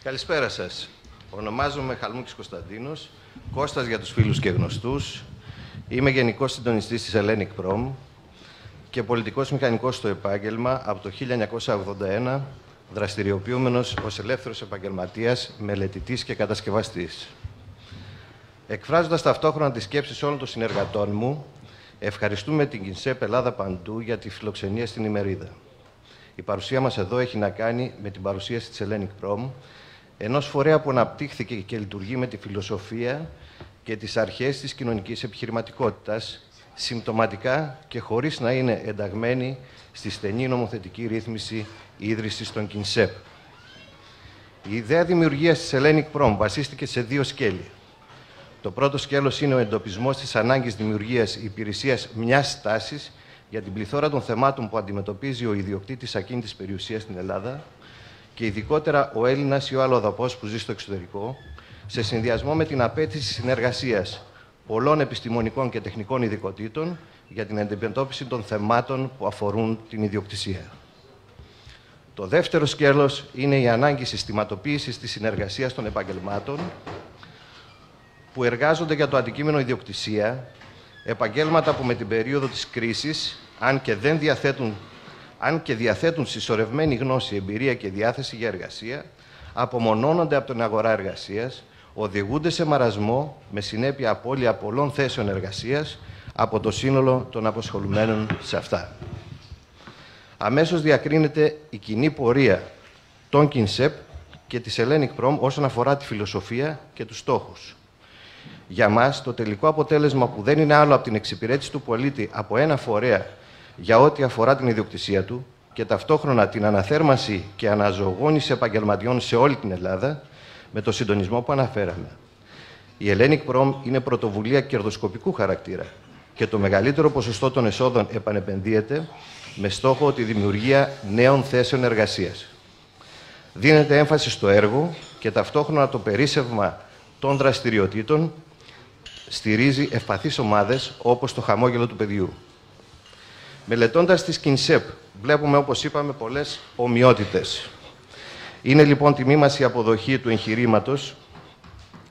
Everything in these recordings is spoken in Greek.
Καλησπέρα σας. Ονομάζομαι Χαλμούκης Κωνσταντίνος, Κώστας για τους φίλους και γνωστούς. Είμαι γενικός συντονιστής της Hellenic Prom και πολιτικός μηχανικός στο επάγγελμα από το 1981, δραστηριοποιούμενος ως ελεύθερος επαγγελματίας, μελετητής και κατασκευαστής. Εκφράζοντας ταυτόχρονα τις σκέψεις όλων των συνεργατών μου, ευχαριστούμε την Κινσέπ Ελλάδα Παντού για τη φιλοξενία στην ημερίδα. Η παρουσία μας εδώ έχει να κάνει με την παρουσίαση της Hellenic Prom, ενός φορέα που αναπτύχθηκε και λειτουργεί με τη φιλοσοφία και τις αρχές της κοινωνικής επιχειρηματικότητας, συμπτωματικά και χωρίς να είναι ενταγμένη στη στενή νομοθετική ρύθμιση ίδρυσης των Κινσέπ. Η ιδέα δημιουργίας της Hellenic Prom βασίστηκε σε δύο σκέλη. Το πρώτο σκέλος είναι ο εντοπισμός της ανάγκης δημιουργίας υπηρεσίας μιας τάσης για την πληθώρα των θεμάτων που αντιμετωπίζει ο ιδιοκτήτης ακίνητης περιουσίας στην Ελλάδα και ειδικότερα ο Έλληνας ή ο αλλοδαπός που ζει στο εξωτερικό, σε συνδυασμό με την απέτηση συνεργασίας πολλών επιστημονικών και τεχνικών ειδικοτήτων για την αντιμετώπιση των θεμάτων που αφορούν την ιδιοκτησία. Το δεύτερο σκέλος είναι η ανάγκη συστηματοποίησης της συνεργασίας των επαγγελμάτων που εργάζονται για το αντικείμενο ιδιοκτησία, επαγγέλματα που με την περίοδο της κρίσης, αν και διαθέτουν συσσωρευμένη γνώση, εμπειρία και διάθεση για εργασία, απομονώνονται από την αγορά εργασίας, οδηγούνται σε μαρασμό με συνέπεια απώλεια πολλών θέσεων εργασίας από το σύνολο των απασχολουμένων σε αυτά. Αμέσως διακρίνεται η κοινή πορεία των Κινσέπ και της Hellenic Prom όσον αφορά τη φιλοσοφία και τους στόχους. Για μας, το τελικό αποτέλεσμα που δεν είναι άλλο από την εξυπηρέτηση του πολίτη από ένα φορέα για ό,τι αφορά την ιδιοκτησία του και ταυτόχρονα την αναθέρμανση και αναζωογόνηση επαγγελματιών σε όλη την Ελλάδα, με το συντονισμό που αναφέραμε. Η Hellenic Prom είναι πρωτοβουλία κερδοσκοπικού χαρακτήρα και το μεγαλύτερο ποσοστό των εσόδων επανεπενδύεται με στόχο τη δημιουργία νέων θέσεων εργασίας. Δίνεται έμφαση στο έργο και ταυτόχρονα το περίσσευμα των δραστηριοτήτων στηρίζει ευπαθείς ομάδες όπως το χαμόγελο του παιδιού. Μελετώντας τις Κινσέπ, βλέπουμε, όπως είπαμε, πολλές ομοιότητες. Είναι λοιπόν τιμή μας η αποδοχή του εγχειρήματος,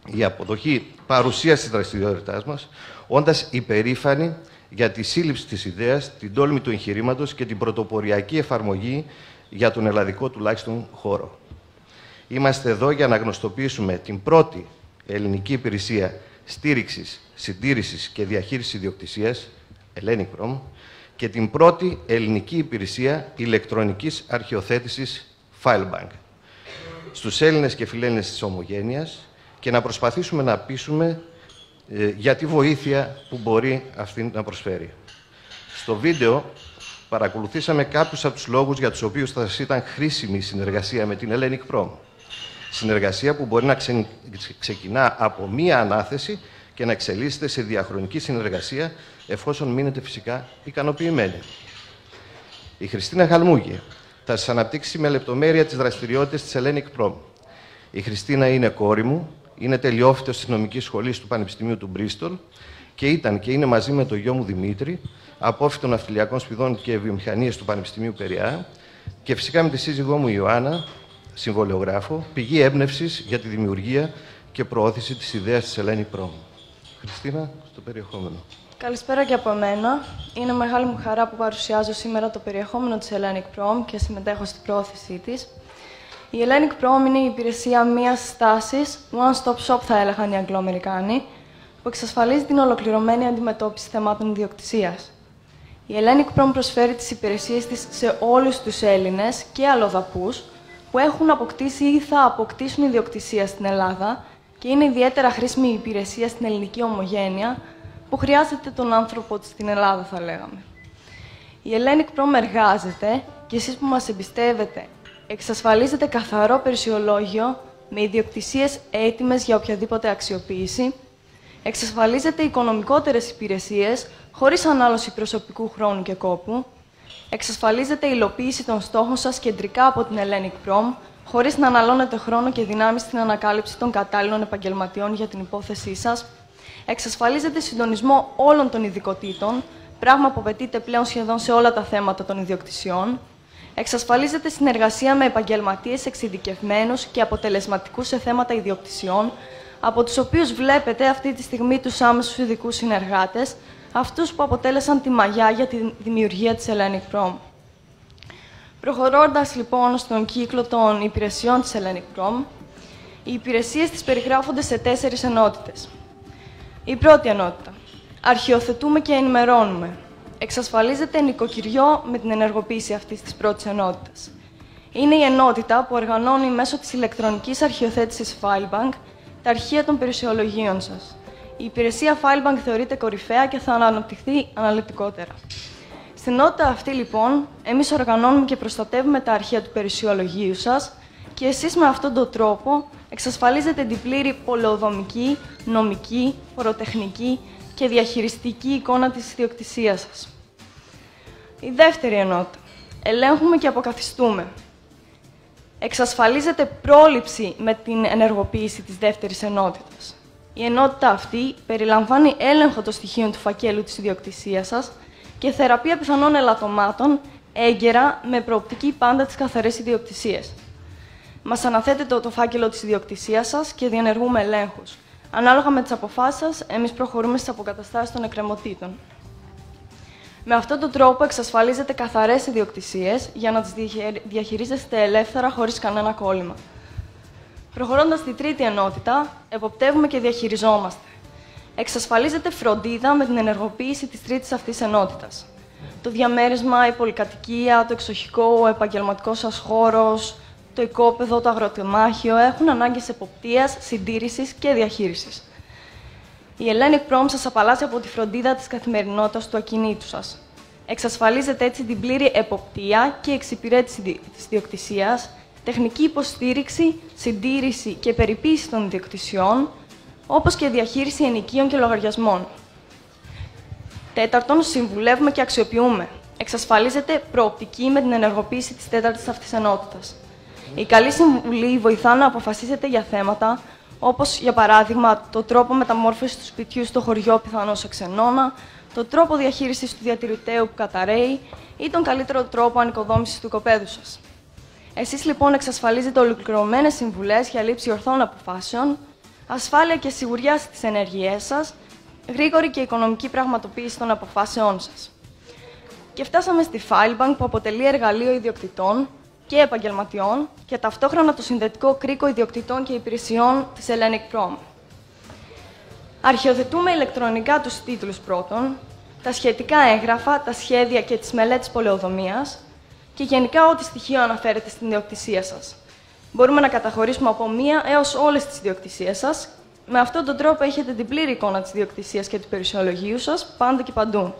η αποδοχή παρουσίας της δραστηριότητάς μας, όντας υπερήφανοι για τη σύλληψη της ιδέας, την τόλμη του εγχειρήματος και την πρωτοποριακή εφαρμογή για τον ελλαδικό τουλάχιστον χώρο. Είμαστε εδώ για να γνωστοποιήσουμε την πρώτη ελληνική υπηρεσία στήριξης, συντήρησης και διαχείρισης ιδιοκτησίας, Hellenic Prom, και την πρώτη ελληνική υπηρεσία ηλεκτρονικής αρχαιοθέτησης, Filebank, στους Έλληνες και φιλέλληνες της ομογένειας και να προσπαθήσουμε να πείσουμε για τη βοήθεια που μπορεί αυτή να προσφέρει. Στο βίντεο παρακολουθήσαμε κάποιους από τους λόγους για τους οποίους θα ήταν χρήσιμη η συνεργασία με την Hellenic Prom. Συνεργασία που μπορεί να ξεκινά από μία ανάθεση και να εξελίσσεται σε διαχρονική συνεργασία, εφόσον μείνετε φυσικά ικανοποιημένοι. Η Χριστίνα Χαλμούκη θα σας αναπτύξει με λεπτομέρεια τις δραστηριότητες της Hellenic Prom. Η Χριστίνα είναι κόρη μου, είναι τελειόφοιτος της νομικής σχολής του Πανεπιστημίου του Μπρίστολ και ήταν και είναι μαζί με το γιο μου Δημήτρη, απόφοιτο ναυτιλιακών σπουδών και βιομηχανίας του Πανεπιστημίου Περιά και φυσικά με τη σύζυγό μου Ιωάννα, συμβολεογράφο, πηγή έμπνευσης για τη δημιουργία και προώθηση της ιδέας της Hellenic Prom. Χριστίνα, στο περιεχόμενο. Καλησπέρα και από μένα. Είναι μεγάλη μου χαρά που παρουσιάζω σήμερα το περιεχόμενο της Hellenic Prom και συμμετέχω στην προώθησή της. Η Hellenic Prom είναι η υπηρεσία μιας στάσης, one-stop shop θα έλεγαν οι Αγγλοαμερικάνοι, που εξασφαλίζει την ολοκληρωμένη αντιμετώπιση θεμάτων ιδιοκτησίας. Η Hellenic Prom προσφέρει τις υπηρεσίες της σε όλους τους Έλληνες και αλλοδαπούς που έχουν αποκτήσει ή θα αποκτήσουν ιδιοκτησία στην Ελλάδα και είναι ιδιαίτερα χρήσιμη η υπηρεσία στην ελληνική ομογένεια που χρειάζεται τον άνθρωπο της στην Ελλάδα, θα λέγαμε. Η Hellenic Prom εργάζεται και εσείς που μας εμπιστεύετε εξασφαλίζετε καθαρό περιουσιολόγιο με ιδιοκτησίες έτοιμες για οποιαδήποτε αξιοποίηση, εξασφαλίζετε οικονομικότερες υπηρεσίες χωρίς ανάλωση προσωπικού χρόνου και κόπου, εξασφαλίζετε η υλοποίηση των στόχων σας κεντρικά από την Hellenic Prom, χωρίς να αναλώνετε χρόνο και δυνάμεις στην ανακάλυψη των κατάλληλων επαγγελματιών για την υπόθεσή σας, εξασφαλίζετε συντονισμό όλων των ειδικοτήτων, πράγμα που απαιτείται πλέον σχεδόν σε όλα τα θέματα των ιδιοκτησιών, Εξασφαλίζεται συνεργασία με επαγγελματίες εξειδικευμένους και αποτελεσματικούς σε θέματα ιδιοκτησιών, από τους οποίους βλέπετε αυτή τη στιγμή τους άμεσους ειδικούς συνεργάτες, αυτούς που αποτέλεσαν τη μαγιά για τη δημιουργία της Hellenic Prom. Προχωρώντας λοιπόν στον κύκλο των υπηρεσιών της Hellenic Prom, οι υπηρεσίες της περιγράφονται σε 4 ενότητες. Η πρώτη ενότητα. Αρχιοθετούμε και ενημερώνουμε. Εξασφαλίζεται νοικοκυριό με την ενεργοποίηση αυτής της πρώτης ενότητας. Είναι η ενότητα που οργανώνει μέσω της ηλεκτρονικής αρχιοθέτησης FileBank τα αρχεία των περιουσιολογίων σας. Η υπηρεσία FileBank θεωρείται κορυφαία και θα αναπτυχθεί αναλυτικότερα. Στην ενότητα αυτή, λοιπόν, εμείς οργανώνουμε και προστατεύουμε τα αρχεία του περιουσιολογίου σας και εσείς με αυτόν τον τρόπο εξασφαλίζετε την πλήρη πολεοδομική, νομική, φοροτεχνική και διαχειριστική εικόνα της ιδιοκτησίας σας. Η δεύτερη ενότητα. Ελέγχουμε και αποκαθιστούμε. Εξασφαλίζεται πρόληψη με την ενεργοποίηση της δεύτερης ενότητας. Η ενότητα αυτή περιλαμβάνει έλεγχο των στοιχείων του φακέλου της ιδιοκτησίας σας και θεραπεία πιθανών ελαττωμάτων έγκαιρα με προοπτική πάντα της καθαρής ιδιοκτησίας. Μας αναθέτετε το φάκελο της ιδιοκτησίας σας και διενεργούμε ελέγχους. Ανάλογα με τις αποφάσεις σας, εμείς προχωρούμε στις αποκαταστάσεις των εκκρεμωτήτων. Με αυτόν τον τρόπο εξασφαλίζετε καθαρές ιδιοκτησίες για να τις διαχειρίζεστε ελεύθερα χωρίς κανένα κόλλημα. Προχωρώντας στη τρίτη ενότητα, εποπτεύουμε και διαχειριζόμαστε. Εξασφαλίζεται φροντίδα με την ενεργοποίηση της τρίτης αυτής ενότητας. Το διαμέρισμα, η πολυκατοικία, το εξοχικό, ο επαγγελματικός σας χώρος, το οικόπεδο, το αγροτεμάχιο έχουν ανάγκες εποπτείας, συντήρησης και διαχείρισης. Η Hellenic Prom σας απαλλάσσει από τη φροντίδα της καθημερινότητας του ακινήτου σας. Εξασφαλίζεται έτσι την πλήρη εποπτεία και εξυπηρέτηση της ιδιοκτησίας, τεχνική υποστήριξη, συντήρηση και περιποίηση των ιδιοκτησιών, όπως και διαχείριση ενοικίων και λογαριασμών. Τέταρτον, συμβουλεύουμε και αξιοποιούμε. Εξασφαλίζεται προοπτική με την ενεργοποίηση της τέταρτης αυτής ενότητας. Η καλή συμβουλή βοηθά να αποφασίσετε για θέματα όπως, για παράδειγμα, το τρόπο μεταμόρφωσης του σπιτιού στο χωριό πιθανώς σε ξενώνα, το τρόπο διαχείρισης του διατηρηταίου που καταρρέει ή τον καλύτερο τρόπο ανοικοδόμησης του οικοπαίδου σας. Εσείς, λοιπόν, εξασφαλίζετε ολοκληρωμένες συμβουλές για λήψη ορθών αποφάσεων, ασφάλεια και σιγουριά στις ενέργειές σας, γρήγορη και οικονομική πραγματοποίηση των αποφάσεών σας. Και φτάσαμε στη FileBank, που αποτελεί εργαλείο ιδιοκτητών και επαγγελματιών και ταυτόχρονα το συνδετικό κρίκο ιδιοκτητών και υπηρεσιών της Hellenic Prom. Αρχιοθετούμε ηλεκτρονικά τους τίτλους πρώτον, τα σχετικά έγγραφα, τα σχέδια και τις μελέτες πολεοδομίας και γενικά ό,τι στοιχείο αναφέρεται στην ιδιοκτησία σας. Μπορούμε να καταχωρήσουμε από μία έως όλες τις ιδιοκτησίες σας. Με αυτόν τον τρόπο έχετε την πλήρη εικόνα της ιδιοκτησίας και του περιουσιολογίου σας, πάντα και παντού.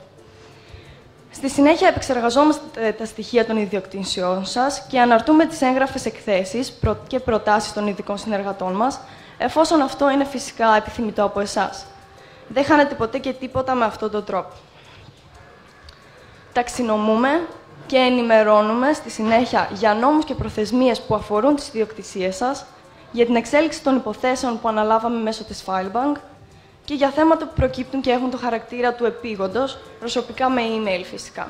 Στη συνέχεια, επεξεργαζόμαστε τα στοιχεία των ιδιοκτησιών σας και αναρτούμε τις έγγραφες εκθέσεις και προτάσεις των ειδικών συνεργατών μας, εφόσον αυτό είναι φυσικά επιθυμητό από εσάς. Δεν χάνετε ποτέ και τίποτα με αυτόν τον τρόπο. Ταξινομούμε και ενημερώνουμε στη συνέχεια για νόμους και προθεσμίες που αφορούν τις ιδιοκτησίες σας, για την εξέλιξη των υποθέσεων που αναλάβαμε μέσω της FileBank και για θέματα που προκύπτουν και έχουν το χαρακτήρα του επίγοντος, προσωπικά με email φυσικά.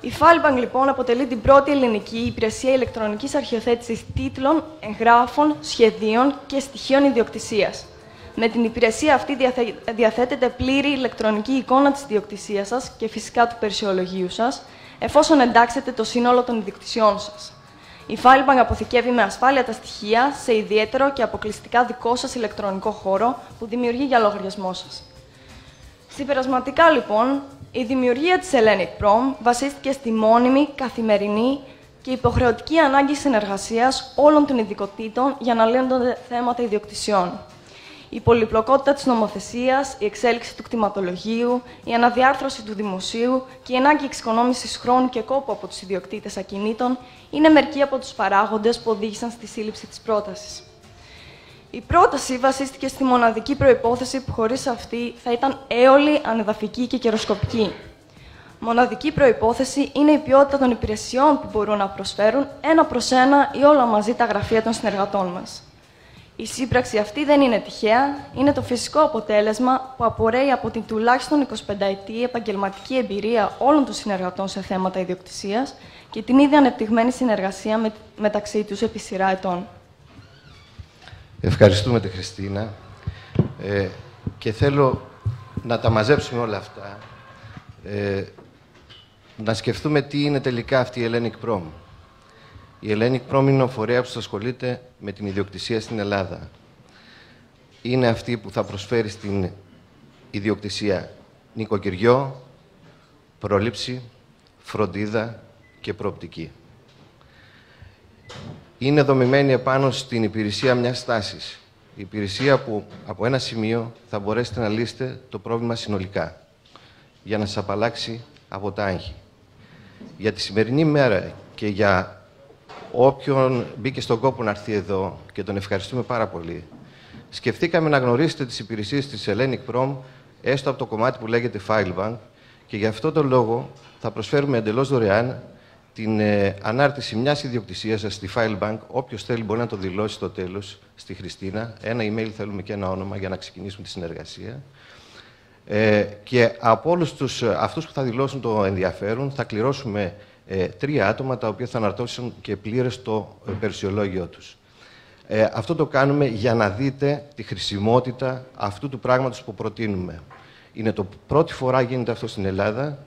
Η FileBank, λοιπόν, αποτελεί την πρώτη ελληνική υπηρεσία ηλεκτρονικής αρχιοθέτησης τίτλων, εγγράφων, σχεδίων και στοιχείων ιδιοκτησίας. Με την υπηρεσία αυτή διαθέτεται πλήρη ηλεκτρονική εικόνα της ιδιοκτησίας σας και φυσικά του περιουσιολογίου σας, εφόσον εντάξετε το σύνολο των ιδιοκτησιών σας. Η FileBank αποθηκεύει με ασφάλεια τα στοιχεία σε ιδιαίτερο και αποκλειστικά δικό σας ηλεκτρονικό χώρο που δημιουργεί για λογαριασμό σας. Συμπερασματικά, λοιπόν, η δημιουργία της Hellenic Prom βασίστηκε στη μόνιμη, καθημερινή και υποχρεωτική ανάγκη συνεργασίας όλων των ειδικοτήτων για να λύνονται θέματα ιδιοκτησιών. Η πολυπλοκότητα της νομοθεσίας, η εξέλιξη του κτηματολογίου, η αναδιάρθρωση του δημοσίου και η ανάγκη εξοικονόμησης χρόνου και κόπου από τους ιδιοκτήτες ακινήτων είναι μερικοί από τους παράγοντες που οδήγησαν στη σύλληψη της πρότασης. Η πρόταση βασίστηκε στη μοναδική προϋπόθεση που χωρίς αυτή θα ήταν έολη, ανεδαφική και καιροσκοπική. Μοναδική προϋπόθεση είναι η ποιότητα των υπηρεσιών που μπορούν να προσφέρουν ένα προς ένα ή όλα μαζί τα γραφεία των συνεργατών μας. Η σύμπραξη αυτή δεν είναι τυχαία, είναι το φυσικό αποτέλεσμα που απορρέει από την τουλάχιστον 25ετή επαγγελματική εμπειρία όλων των συνεργατών σε θέματα ιδιοκτησίας και την ήδη ανεπτυγμένη συνεργασία μεταξύ τους επί σειρά ετών. Ευχαριστούμε τη Χριστίνα και θέλω να τα μαζέψουμε όλα αυτά, να σκεφτούμε τι είναι τελικά αυτή η Hellenic Prom. Η Hellenic Prom είναι ο φορέας που ασχολείται με την ιδιοκτησία στην Ελλάδα. Είναι αυτή που θα προσφέρει στην ιδιοκτησία νοικοκυριό, πρόληψη, φροντίδα και προοπτική. Είναι δομημένη επάνω στην υπηρεσία μιας στάσης. Η υπηρεσία που από ένα σημείο θα μπορέσετε να λύσετε το πρόβλημα συνολικά, για να σας απαλλάξει από τα άγχη. Για τη σημερινή μέρα και για όποιον μπήκε στον κόπο να έρθει εδώ, και τον ευχαριστούμε πάρα πολύ, σκεφτήκαμε να γνωρίσετε τις υπηρεσίες της Hellenic Prom, έστω από το κομμάτι που λέγεται Filebank, και γι' αυτό τον λόγο θα προσφέρουμε εντελώς δωρεάν την ανάρτηση μιας ιδιοκτησίας σας στη Filebank. Όποιος θέλει μπορεί να το δηλώσει στο τέλος στη Χριστίνα. Ένα email θέλουμε και ένα όνομα για να ξεκινήσουμε τη συνεργασία. Και από όλους αυτούς που θα δηλώσουν το ενδιαφέρον θα κληρώσουμε 3 άτομα τα οποία θα αναρτώσουν και πλήρες το περιουσιολόγιο τους. Αυτό το κάνουμε για να δείτε τη χρησιμότητα αυτού του πράγματος που προτείνουμε. Είναι το πρώτη φορά γίνεται αυτό στην Ελλάδα.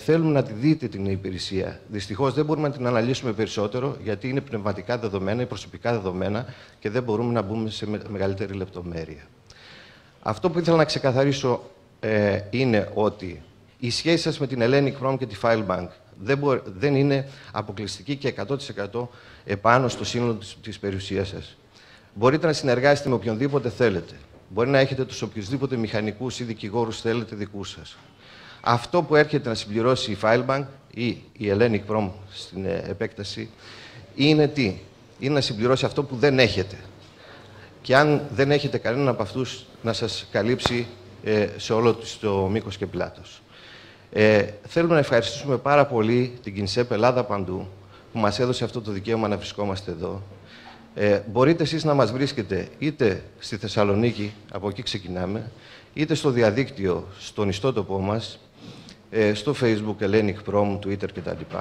Θέλουμε να τη δείτε την υπηρεσία. Δυστυχώς δεν μπορούμε να την αναλύσουμε περισσότερο, γιατί είναι πνευματικά δεδομένα ή προσωπικά δεδομένα και δεν μπορούμε να μπούμε σε μεγαλύτερη λεπτομέρεια. Αυτό που ήθελα να ξεκαθαρίσω είναι ότι η σχέση σας με την Hellenic Prom και τη Filebank δεν είναι αποκλειστική και 100% επάνω στο σύνολο της περιουσίας σας. Μπορείτε να συνεργάσετε με οποιονδήποτε θέλετε. Μπορεί να έχετε τους οποιουσδήποτε μηχανικούς ή δικηγόρους θέλετε δικούς σας. Αυτό που έρχεται να συμπληρώσει η Filebank ή η Hellenic Prom στην επέκταση είναι τι? Είναι να συμπληρώσει αυτό που δεν έχετε. Και αν δεν έχετε κανέναν από αυτούς, να σας καλύψει σε όλο το μήκος και πλάτος. Θέλουμε να ευχαριστήσουμε πάρα πολύ την Κινσέπ Ελλάδα Παντού που μας έδωσε αυτό το δικαίωμα να βρισκόμαστε εδώ. Μπορείτε εσείς να μας βρίσκετε είτε στη Θεσσαλονίκη, από εκεί ξεκινάμε, είτε στο διαδίκτυο, στον ιστότοπό μας, στο Facebook, Hellenic Prom, Twitter κτλ.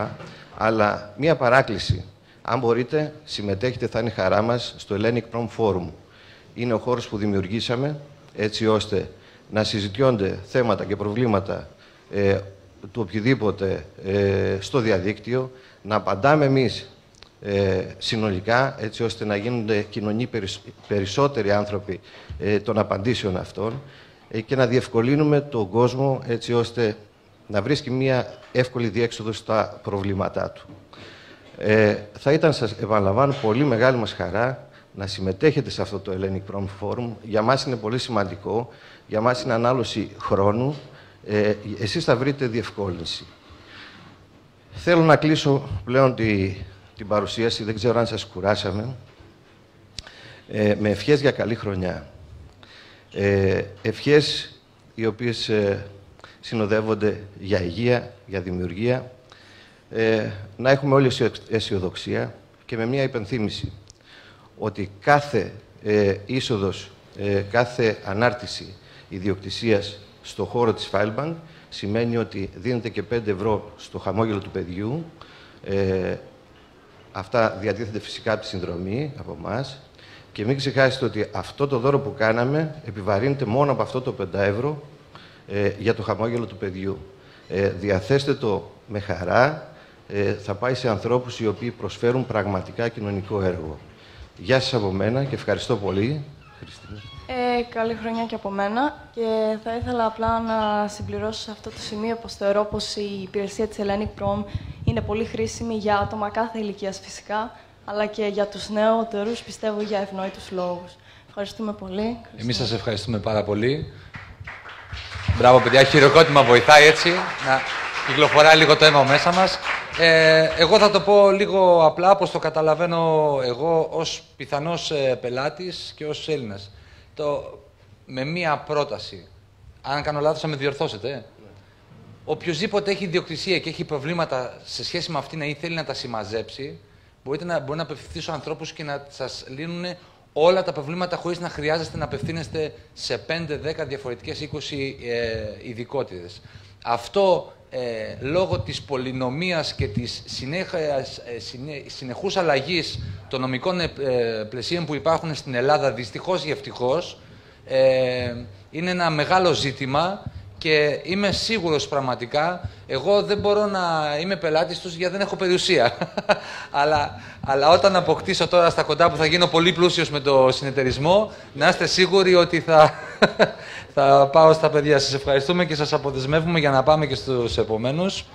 Αλλά μία παράκληση. Αν μπορείτε, συμμετέχετε, θα είναι χαρά μας, στο Hellenic Prom Forum. Είναι ο χώρος που δημιουργήσαμε, έτσι ώστε να συζητιώνται θέματα και προβλήματα του οποιοδήποτε στο διαδίκτυο, να απαντάμε εμείς συνολικά, έτσι ώστε να γίνονται κοινωνοί περισσότεροι άνθρωποι των απαντήσεων αυτών και να διευκολύνουμε τον κόσμο, έτσι ώστε να βρίσκει μια εύκολη διέξοδο στα προβλήματά του. Θα ήταν, σας επαναλαμβάνω, πολύ μεγάλη μας χαρά να συμμετέχετε σε αυτό το Hellenic Prom Forum. Για μας είναι πολύ σημαντικό, για μας είναι ανάλωση χρόνου. Εσείς θα βρείτε διευκόλυνση. Θέλω να κλείσω πλέον την παρουσίαση, δεν ξέρω αν σας κουράσαμε, με ευχές για καλή χρονιά. Ευχές οι οποίες συνοδεύονται για υγεία, για δημιουργία, να έχουμε όλοι αισιοδοξία και με μια υπενθύμηση ότι κάθε είσοδος, κάθε ανάρτηση ιδιοκτησίας στο χώρο της Filebank σημαίνει ότι δίνεται και 5 ευρώ στο χαμόγελο του παιδιού. Αυτά διατίθενται φυσικά από τη συνδρομή, από εμάς. Και μην ξεχάσετε ότι αυτό το δώρο που κάναμε επιβαρύνεται μόνο από αυτό το 5 ευρώ για το χαμόγελο του παιδιού. Διαθέστε το με χαρά. Θα πάει σε ανθρώπους οι οποίοι προσφέρουν πραγματικά κοινωνικό έργο. Γεια σας από μένα και ευχαριστώ πολύ. Χριστίνα. Καλή χρονιά και από μένα. Και θα ήθελα απλά να συμπληρώσω σε αυτό το σημείο πως θεωρώ πως η υπηρεσία της Hellenic Prom είναι πολύ χρήσιμη για άτομα κάθε ηλικίας φυσικά, αλλά και για τους νεότερους, πιστεύω, για ευνόητους λόγους. Ευχαριστούμε πολύ. Εμείς σας ευχαριστούμε πάρα πολύ. Μπράβο, παιδιά, χειροκρότημα βοηθάει έτσι να κυκλοφοράει λίγο το αίμα μέσα μας. Εγώ θα το πω λίγο απλά, όπως το καταλαβαίνω εγώ ως πιθανός πελάτης και ως Έλληνας. Με μία πρόταση. Αν κάνω λάθος, θα με διορθώσετε. Οποιοςδήποτε έχει ιδιοκτησία και έχει προβλήματα σε σχέση με αυτήν ή θέλει να τα συμμαζέψει, μπορεί να απευθυνθεί στους ανθρώπους και να σας λύνουν όλα τα προβλήματα χωρίς να χρειάζεστε να απευθύνεστε σε 5-10 διαφορετικές 20 ειδικότητες. Αυτό λόγω της πολυνομίας και της συνεχούς αλλαγής των νομικών πλαισίων που υπάρχουν στην Ελλάδα, δυστυχώς ή ευτυχώς, είναι ένα μεγάλο ζήτημα και είμαι σίγουρος πραγματικά, εγώ δεν μπορώ να είμαι πελάτης τους γιατί δεν έχω περιουσία. αλλά όταν αποκτήσω τώρα στα κοντά που θα γίνω πολύ πλούσιος με το συνεταιρισμό, να είστε σίγουροι ότι θα πάω στα παιδιά. Σας ευχαριστούμε και σας αποδεσμεύουμε για να πάμε και στους επομένους.